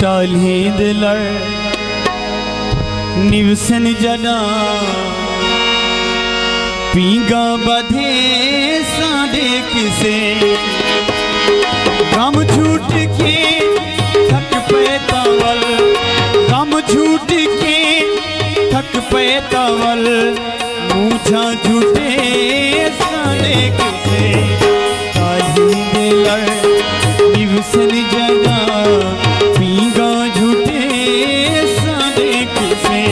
टाली दिलर निवसन जना पीगा बधे सादे किसे गम झूठ के थक पे तवल गम झूठ के थक पे तवल मुझा झूठे सादे किसे टाली दिलर निवसन जना पीगा झूठे सादे किसे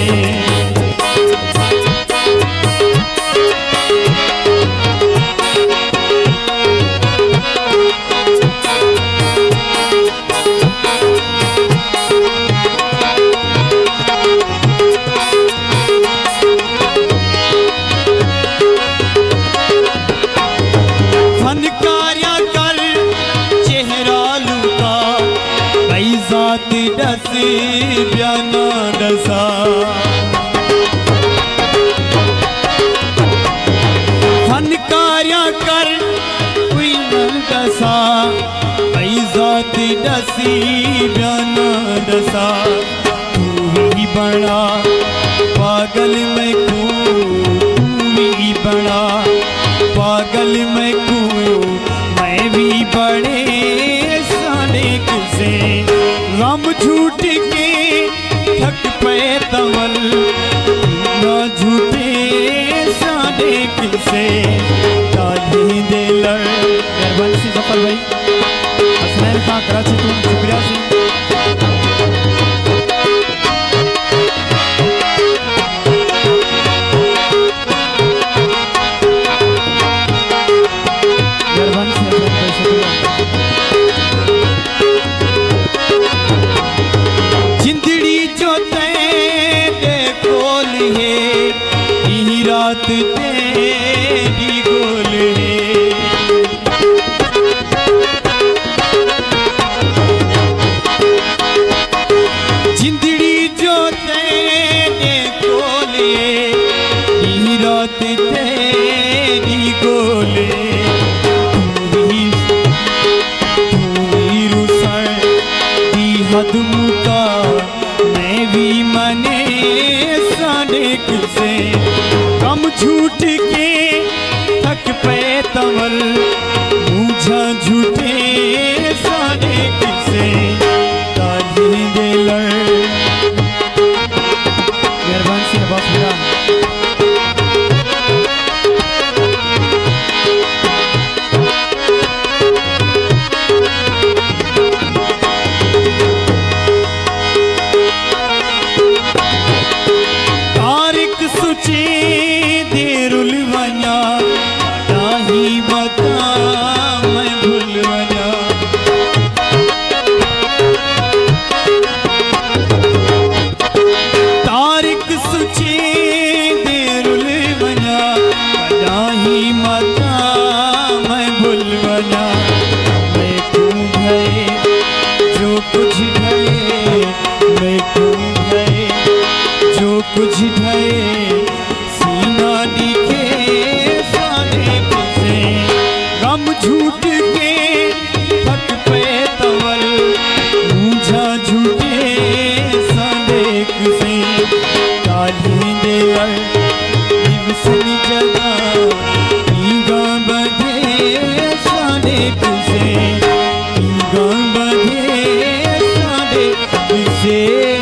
दस बयाना दसा फनकार्या कर कोई न दसा जाति दसी बयाना दसा तू ही बड़ा पागल मैं तू ही बड़ा पागल मैं मैं भी बड़े साले किसे गम झूठ के थक पे तवल न झूठे सादे किसे टाली दिलर मेहरबानी से जफर भाई हसनैन खां कराची तुम शुक्रिया से रात तेरी गोल है जिंदड़ी जो तेरे गोल है रात तेरी गोल तू ही रुसन दी हद मुका मैं भी मने सादे किसे गम झूठ के थक पे तवल मुझा झूठे सादे किसे टाली दिलर मेहरबानी से नवाज मेरा तारिक सुची देरुल वना नहीं बता मैं भूल वना तारिक सुची देरुल वना नहीं बता मैं भूल वना मैं क्यों गए जो कुछ गए मैं क्यों गए जो कुछ गए सीना दिखे सादे किसे गम झूठ के थक पे तवल मुझा झूठे सादे किसे टाली दिलर निवसन जना पीगा बधे सादे किसे पीगा बधे सादे किसे।